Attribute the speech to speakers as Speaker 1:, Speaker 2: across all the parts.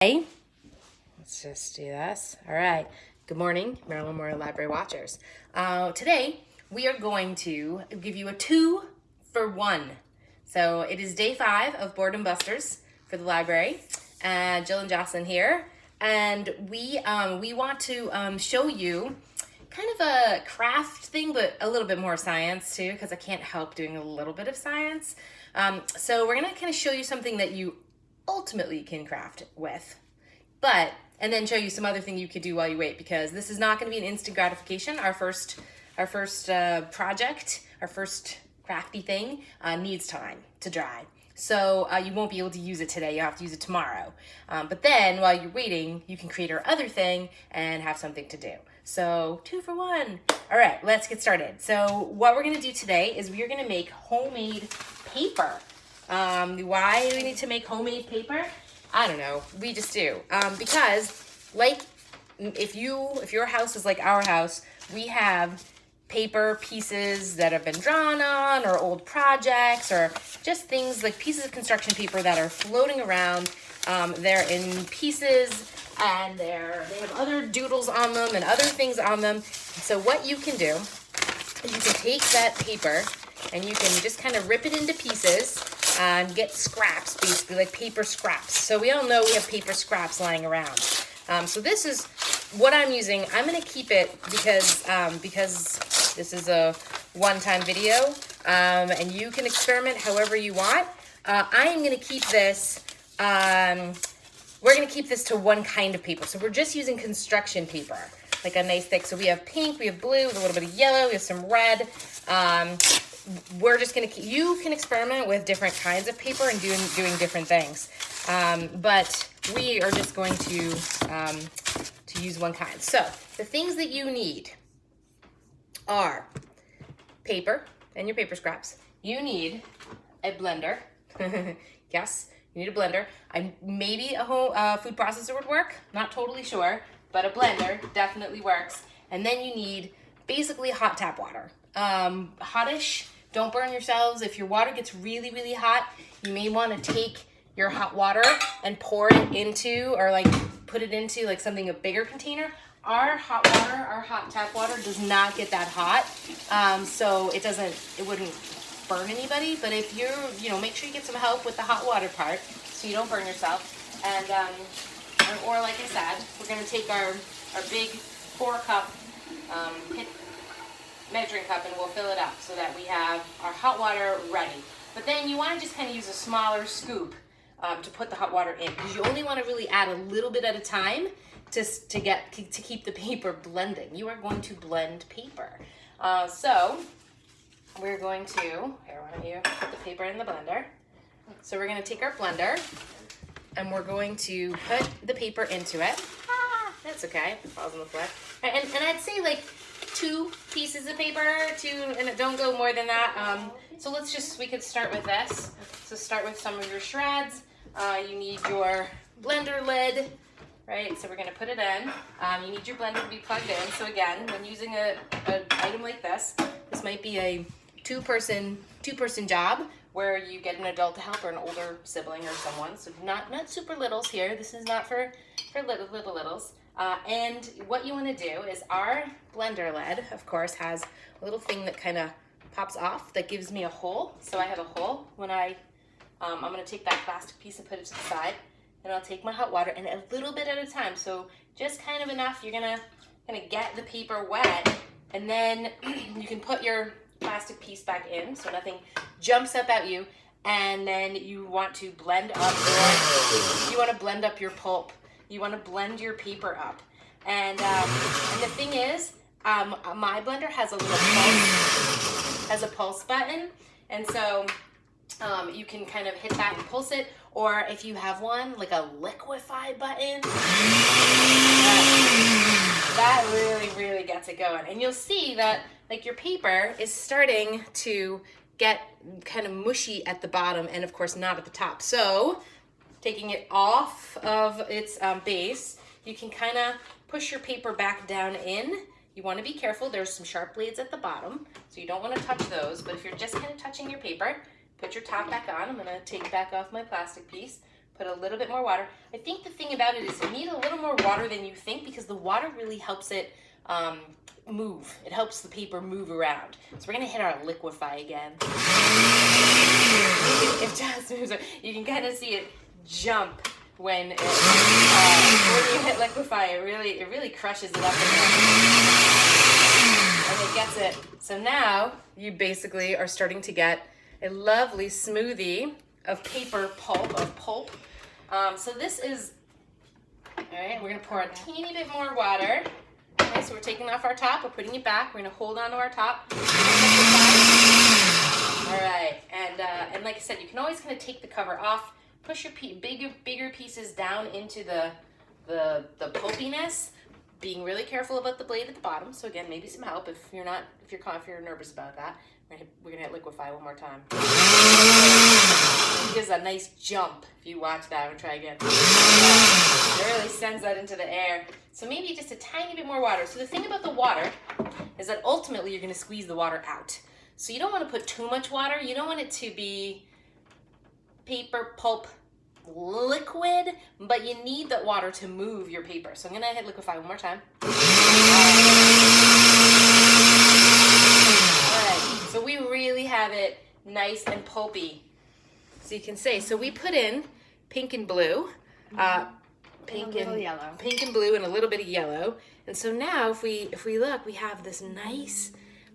Speaker 1: Hey, let's just do this. All right. Good morning, Maryland Memorial Library watchers. Today, we are going to give you a 2-for-1. So it is day 5 of Boredom Busters for the library. Jill and Jocelyn here. And we want to show you kind of a craft thing, but a little bit more science too, because I can't help doing a little bit of science. So we're going to kind of show you something that you ultimately can craft with, and then show you some other thing you could do while you wait, because this is not going to be an instant gratification. Our first project, our first crafty thing needs time to dry. So you won't be able to use it today. You have to use it tomorrow. But then while you're waiting, you can create our other thing and have something to do. So 2-for-1. All right, let's get started. So what we're gonna do today is we are gonna make homemade paper. Why do we need to make homemade paper? I don't know, we just do. Because like if your house is like our house, we have paper pieces that have been drawn on, or old projects, or just things like pieces of construction paper that are floating around. They're in pieces, and they have other doodles on them and other things on them. So what you can do is you can take that paper and you can just kind of rip it into pieces and get scraps, basically like paper scraps. So we all know we have paper scraps lying around. So this is what I'm using. I'm gonna keep it because this is a one-time video, and you can experiment however you want. I am gonna keep this, we're gonna keep this to one kind of paper. So we're just using construction paper, like a nice thick. So we have pink, we have blue, a little bit of yellow, we have some red. We're just gonna keep, you can experiment with different kinds of paper and doing different things. But we are just going to use one kind. So the things that you need are paper and your paper scraps. You need a blender. Yes, you need a blender. Maybe a whole food processor would work. Not totally sure, but a blender definitely works. And then you need basically hot tap water. Hottish. Don't burn yourselves. If your water gets really, really hot, you may want to take your hot water and pour it into, or like put it into like something, a bigger container. Our hot water, our hot tap water does not get that hot. So it wouldn't burn anybody. But if make sure you get some help with the hot water part so you don't burn yourself. And, or like I said, we're going to take our big 4-cup measuring cup, and we'll fill it up so that we have our hot water ready. But then you want to just kind of use a smaller scoop to put the hot water in, because you only want to really add a little bit at a time to keep the paper blending. You are going to blend paper. So we're going to, here, why don't you put the paper in the blender. So we're going to take our blender and we're going to put the paper into it. That's okay, it falls on the floor. And I'd say like 2 pieces of paper, and don't go more than that. So we could start with this. So start with some of your shreds. You need your blender lid, right? So we're gonna put it in. You need your blender to be plugged in. So again, when using an item like this might be a two-person job where you get an adult to help, or an older sibling or someone. So not super littles here. This is not for littles. And what you want to do is, our blender lid, of course, has a little thing that kind of pops off that gives me a hole. So I have a hole when I'm going to take that plastic piece and put it to the side, and I'll take my hot water, and a little bit at a time. So just kind of enough. You're going to get the paper wet, and then you can put your plastic piece back in so nothing jumps up at you. And then you want to blend up your pulp. You want to blend your paper up. And the thing is, my blender has a little pulse button. And so you can kind of hit that and pulse it. Or if you have one, like a liquefy button, that really, really gets it going. And you'll see that like your paper is starting to get kind of mushy at the bottom, and of course not at the top. So taking it off of its base, you can kind of push your paper back down in. You want to be careful. There's some sharp blades at the bottom, so you don't want to touch those. But if you're just kind of touching your paper, put your top back on. I'm going to take back off my plastic piece, put a little bit more water. I think the thing about it is you need a little more water than you think because the water really helps it move. It helps the paper move around. So we're gonna hit our liquefy again. It just moves. You can kind of see it jump when you hit liquefy. It really crushes it up in there. And it gets it. So now you basically are starting to get a lovely smoothie of paper pulp, so this is, all right, we're gonna pour a teeny bit more water. Okay, so we're taking off our top, we're putting it back, we're gonna hold on to our top. All right, and like I said, you can always kind of take the cover off, push your bigger pieces down into the pulpiness, being really careful about the blade at the bottom. So again, maybe some help if you're nervous about that. We're gonna hit liquefy one more time. It gives a nice jump if you watch that. I'm gonna try again. It really sends that into the air. So maybe just a tiny bit more water. So the thing about the water is that ultimately you're gonna squeeze the water out. So you don't wanna put too much water. You don't want it to be paper pulp liquid, but you need that water to move your paper. So I'm gonna hit liquefy one more time. So we really have it nice and pulpy. So you can say, so we put in pink and blue, pink and blue and a little bit of yellow. And so now if we look, we have this nice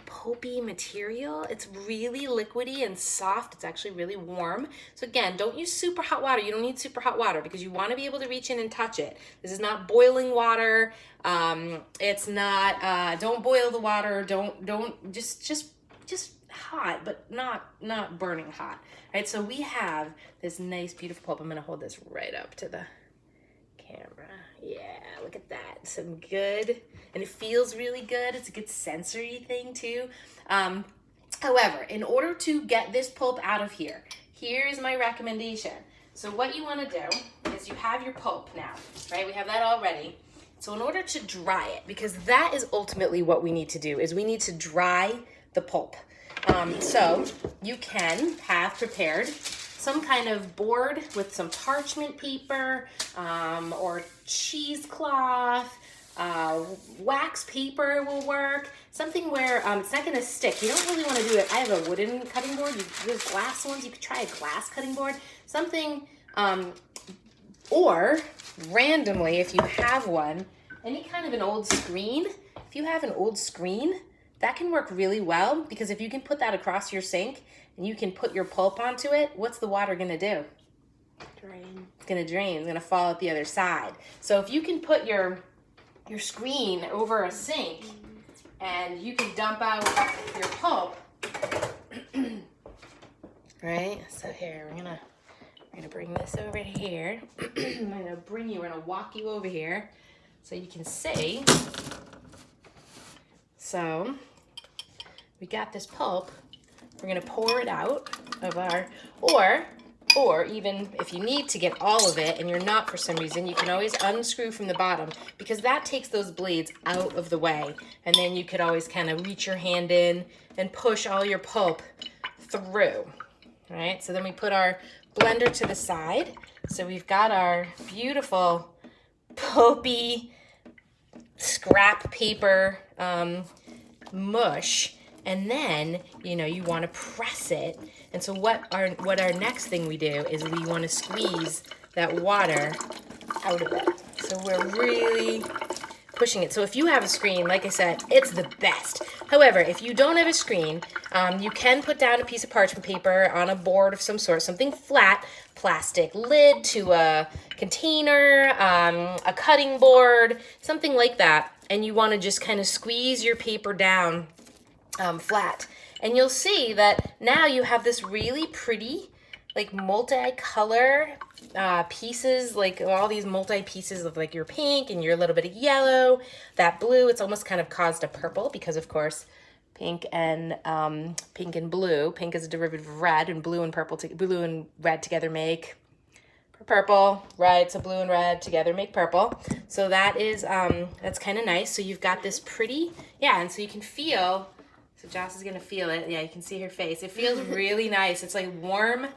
Speaker 1: pulpy material. It's really liquidy and soft. It's actually really warm. So again, don't use super hot water. You don't need super hot water because you want to be able to reach in and touch it. This is not boiling water. It's not, don't boil the water. Don't just hot, but not burning hot. Right, so we have this nice, beautiful pulp. I'm gonna hold this right up to the camera. Yeah, look at that. Some good, and it feels really good. It's a good sensory thing too. However, in order to get this pulp out of here, here's my recommendation. So what you wanna do is you have your pulp now, right? We have that all ready. So in order to dry it, because that is ultimately what we need to do, is we need to dry the pulp. So you can have prepared some kind of board with some parchment paper or cheesecloth, wax paper will work, something where it's not going to stick. You don't really want to do it. I have a wooden cutting board. There's glass ones. You could try a glass cutting board. Something, or randomly, if you have one, any kind of an old screen. If you have an old screen, that can work really well because if you can put that across your sink and you can put your pulp onto it, what's the water gonna do? Drain. It's gonna drain, it's gonna fall out the other side. So if you can put your screen over a sink and you can dump out your pulp, right? So here, we're gonna bring this over here. we're gonna walk you over here so you can see. So we got this pulp. We're gonna pour it out of our, or even if you need to get all of it and you're not for some reason, you can always unscrew from the bottom because that takes those blades out of the way. And then you could always kind of reach your hand in and push all your pulp through. All right, so then we put our blender to the side. So we've got our beautiful pulpy scrap paper mush, and then you want to press it. And so what our next thing we do is we want to squeeze that water out of it. So we're really pushing it. So if you have a screen, like I said, it's the best. However, if you don't have a screen, you can put down a piece of parchment paper on a board of some sort, something flat, plastic lid to a container, a cutting board, something like that. And you want to just kind of squeeze your paper down flat. And you'll see that now you have this really pretty, like multi-color pieces, like all these multi-pieces of like your pink and your little bit of yellow, that blue. It's almost kind of caused a purple because of course pink and blue. Pink is a derivative of red, and blue and blue and red together make purple, right? So blue and red together make purple. So that is that's kind of nice. So you've got this pretty, yeah, and so you can feel. So Joss is gonna feel it. Yeah, you can see her face. It feels really nice. It's like warm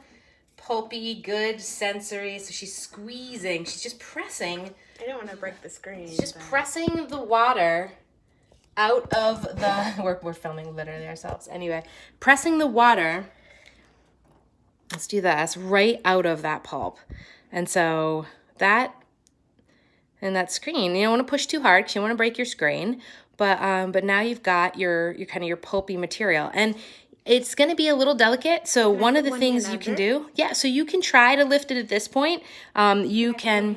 Speaker 1: pulpy, good sensory. So she's squeezing. She's just pressing.
Speaker 2: I don't want to break the screen.
Speaker 1: She's just pressing the water out of the... We're filming literally ourselves. Anyway, pressing the water... Let's do this right out of that pulp. And so that screen, you don't want to push too hard because you don't want to break your screen. But now you've got your kind of your pulpy material. And it's going to be a little delicate. So one of the things you can do, so you can try to lift it at this point. You can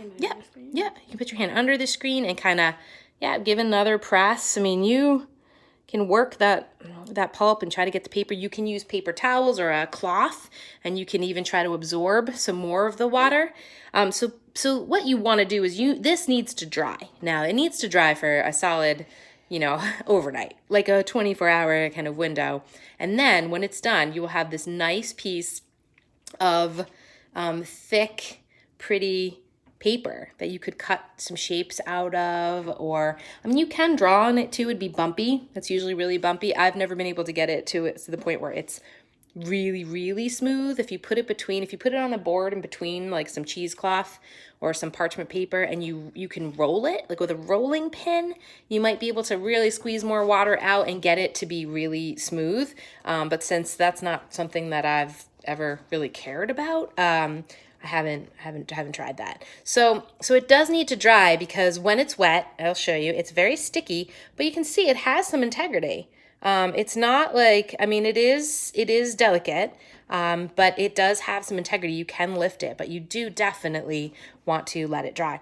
Speaker 1: put your hand under the screen and kind of, give another press. I mean, you can work that pulp and try to get the paper. You can use paper towels or a cloth, and you can even try to absorb some more of the water. So what you want to do is this needs to dry. Now it needs to dry for a solid, overnight, like a 24-hour kind of window. And then when it's done, you will have this nice piece of thick, pretty paper that you could cut some shapes out of, or you can draw on it too. It'd be bumpy. That's usually really bumpy. I've never been able to get it to the point where it's really, really smooth. If you put it on a board in between like some cheesecloth or some parchment paper, and you can roll it like with a rolling pin, you might be able to really squeeze more water out and get it to be really smooth. But since that's not something that I've ever really cared about, I haven't tried that. So it does need to dry, because when it's wet, I'll show you, it's very sticky, but you can see it has some integrity. It's not like, it is delicate, but it does have some integrity. You can lift it, but you do definitely want to let it dry.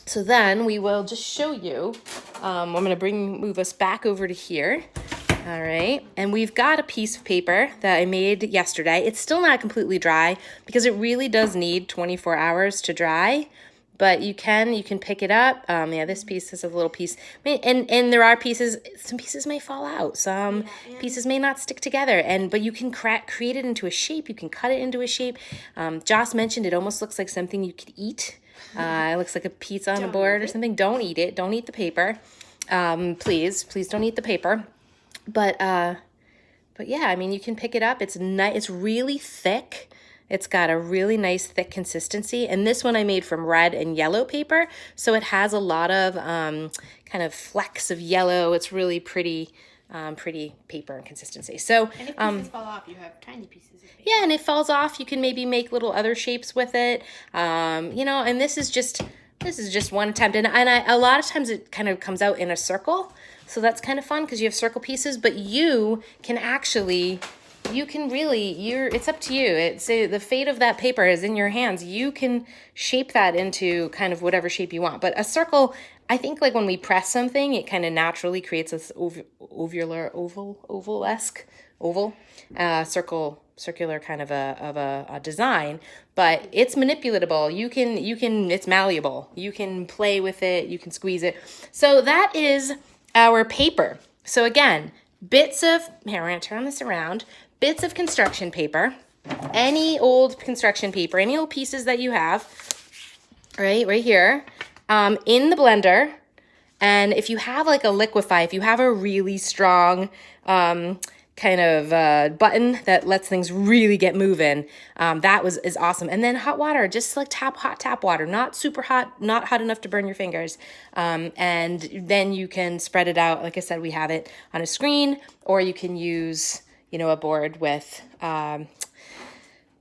Speaker 1: So then we will just show you, I'm going to move us back over to here. All right, and we've got a piece of paper that I made yesterday. It's still not completely dry because it really does need 24 hours to dry, but you can pick it up. This piece is a little piece, and there are pieces, some pieces may fall out, some pieces may not stick together, but you can create it into a shape. You can cut it into a shape. Joss mentioned it almost looks like something you could eat. It looks like a pizza on a board or something. Don't eat it. Don't eat the paper. Please don't eat the paper. But yeah, you can pick it up. It's it's really thick. It's got a really nice thick consistency. And this one I made from red and yellow paper. So it has a lot of kind of flecks of yellow. It's really pretty paper and consistency. So
Speaker 2: and if pieces fall off, you have tiny pieces of paper.
Speaker 1: Yeah, and it falls off, you can maybe make little other shapes with it. And this is just one attempt. And a lot of times it kind of comes out in a circle. So that's kind of fun because you have circle pieces, but you can really, it's up to you. It's the fate of that paper is in your hands. You can shape that into kind of whatever shape you want. But a circle, I think like when we press something, it kind of naturally creates this circular kind of a design, but it's manipulatable. You can, it's malleable. You can play with it. You can squeeze it. So that is our paper. So again, we're going to turn this around, bits of construction paper, any old construction paper, any old pieces that you have, right here, in the blender. And if you have like a liquefy, if you have a really strong, kind of button that lets things really get moving, is awesome. And then hot water, just like hot tap water, not super hot, not hot enough to burn your fingers. And then you can spread it out. Like I said, we have it on a screen, or you can use, a board with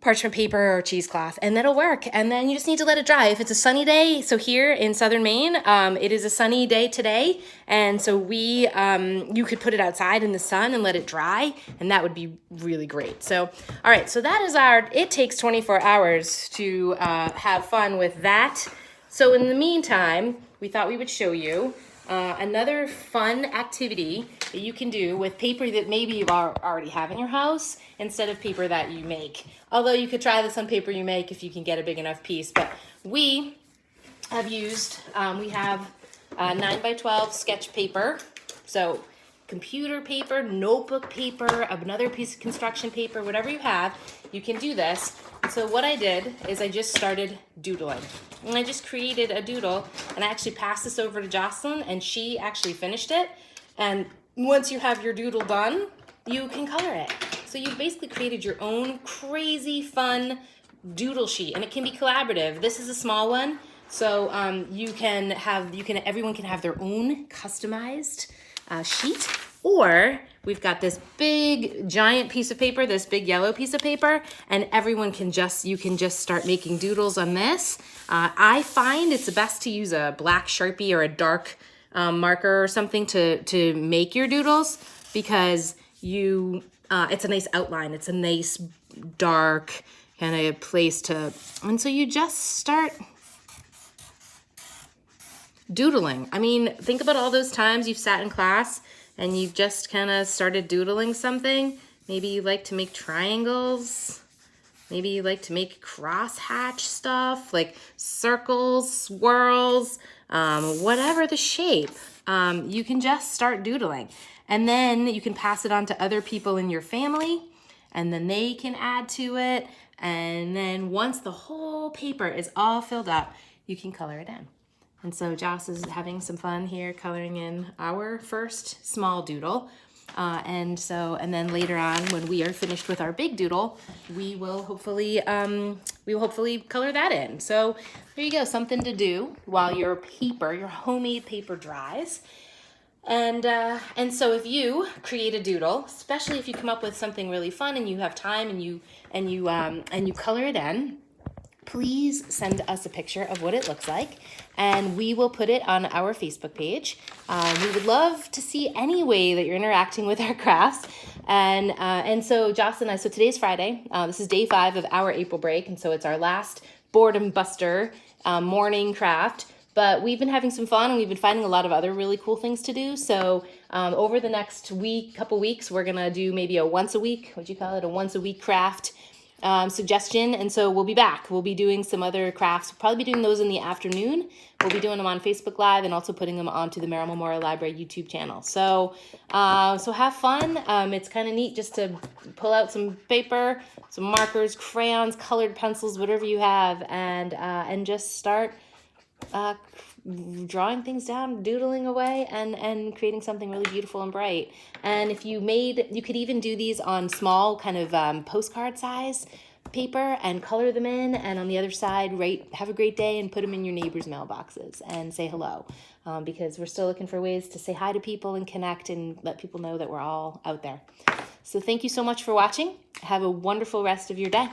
Speaker 1: parchment paper or cheesecloth, and that'll work. And then you just need to let it dry. If it's a sunny day, so here in southern Maine, it is a sunny day today, and so you could put it outside in the sun and let it dry, and that would be really great. So, all right, so that is it takes 24 hours to have fun with that. So in the meantime, we thought we would show you another fun activity that you can do with paper that maybe you already have in your house instead of paper that you make. Although you could try this on paper you make if you can get a big enough piece. But we have used, we have 9x12 sketch paper. So computer paper, notebook paper, another piece of construction paper, whatever you have, you can do this. So what I did is I just started doodling. And I just created a doodle, and I actually passed this over to Jocelyn, and she actually finished it. And once you have your doodle done, you can color it. So you've basically created your own crazy fun doodle sheet, and it can be collaborative. This is a small one, so everyone can have their own customized sheet. Or we've got this big giant piece of paper, this big yellow piece of paper, and you can just start making doodles on this. I find it's the best to use a black Sharpie or a dark marker or something to make your doodles, because it's a nice outline. It's a nice dark kind of place and so you just start doodling. I mean, think about all those times you've sat in class and you've just kind of started doodling something. Maybe you like to make triangles. Maybe you like to make crosshatch stuff, like circles, swirls, whatever the shape. You can just start doodling. And then you can pass it on to other people in your family, and then they can add to it. And then once the whole paper is all filled up, you can color it in. And so Joss is having some fun here coloring in our first small doodle. And then later on, when we are finished with our big doodle, we will hopefully color that in. So there you go, something to do while your homemade paper dries. And so if you create a doodle, especially if you come up with something really fun and you have time and you color it in, please send us a picture of what it looks like, and we will put it on our Facebook page. We would love to see any way that you're interacting with our crafts. And so Joss and I, so today's Friday. This is day 5 of our April break, and so it's our last Boredom Buster morning craft. But we've been having some fun, and we've been finding a lot of other really cool things to do. So over the next couple weeks, we're going to do maybe a once a week craft suggestion. And so we'll be back. We'll be doing some other crafts. We'll probably be doing those in the afternoon. We'll be doing them on Facebook Live and also putting them onto the Merrill Memorial Library YouTube channel. So have fun. It's kind of neat just to pull out some paper, some markers, crayons, colored pencils, whatever you have, and just start drawing things down, doodling away, and creating something really beautiful and bright. And if you could even do these on small kind of postcard size paper and color them in, and on the other side write "Have a great day" and put them in your neighbors' mailboxes and say hello, because we're still looking for ways to say hi to people and connect and let people know that we're all out there. So thank you so much for watching. Have a wonderful rest of your day.